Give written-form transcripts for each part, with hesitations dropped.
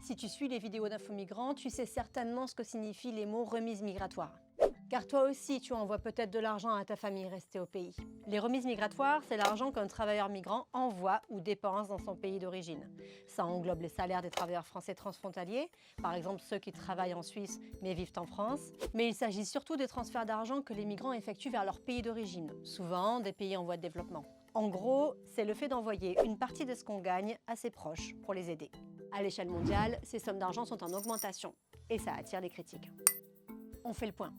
Si tu suis les vidéos d'Info Migrants, tu sais certainement ce que signifient les mots remise migratoire. Car toi aussi, tu envoies peut-être de l'argent à ta famille restée au pays. Les remises migratoires, c'est l'argent qu'un travailleur migrant envoie ou dépense dans son pays d'origine. Ça englobe les salaires des travailleurs français transfrontaliers, par exemple ceux qui travaillent en Suisse mais vivent en France. Mais il s'agit surtout des transferts d'argent que les migrants effectuent vers leur pays d'origine, souvent des pays en voie de développement. En gros, c'est le fait d'envoyer une partie de ce qu'on gagne à ses proches pour les aider. À l'échelle mondiale, ces sommes d'argent sont en augmentation et ça attire les critiques. On fait le point.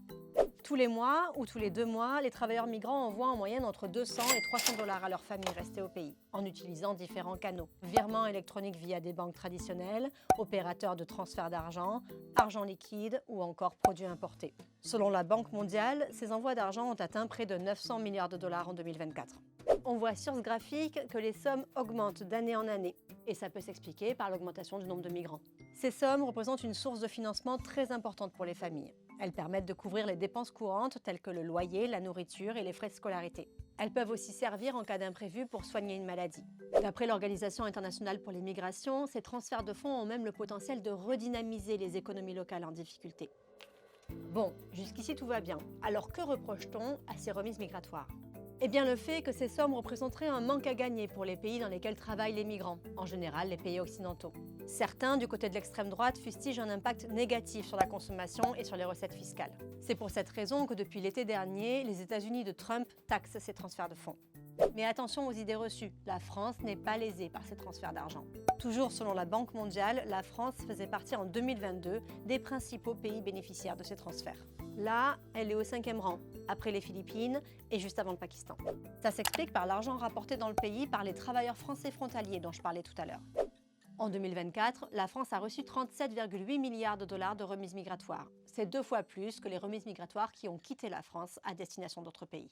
Tous les mois ou tous les 2 mois, les travailleurs migrants envoient en moyenne entre 200 et 300 $ à leur famille restée au pays, en utilisant différents canaux. Virements électroniques via des banques traditionnelles, opérateurs de transfert d'argent, argent liquide ou encore produits importés. Selon la Banque mondiale, ces envois d'argent ont atteint près de 900 milliards $ en 2024. On voit sur ce graphique que les sommes augmentent d'année en année, et ça peut s'expliquer par l'augmentation du nombre de migrants. Ces sommes représentent une source de financement très importante pour les familles. Elles permettent de couvrir les dépenses courantes telles que le loyer, la nourriture et les frais de scolarité. Elles peuvent aussi servir en cas d'imprévu pour soigner une maladie. D'après l'Organisation internationale pour les migrations, ces transferts de fonds ont même le potentiel de redynamiser les économies locales en difficulté. Bon, jusqu'ici tout va bien. Alors que reproche-t-on à ces remises migratoires ? Eh bien le fait que ces sommes représenteraient un manque à gagner pour les pays dans lesquels travaillent les migrants, en général les pays occidentaux. Certains, du côté de l'extrême droite, fustigent un impact négatif sur la consommation et sur les recettes fiscales. C'est pour cette raison que depuis l'été dernier, les États-Unis de Trump taxent ces transferts de fonds. Mais attention aux idées reçues, la France n'est pas lésée par ces transferts d'argent. Toujours selon la Banque mondiale, la France faisait partie en 2022 des principaux pays bénéficiaires de ces transferts. Là, elle est au 5e rang, après les Philippines et juste avant le Pakistan. Ça s'explique par l'argent rapporté dans le pays par les travailleurs français frontaliers dont je parlais tout à l'heure. En 2024, la France a reçu 37,8 milliards $ de remises migratoires. C'est 2 fois plus que les remises migratoires qui ont quitté la France à destination d'autres pays.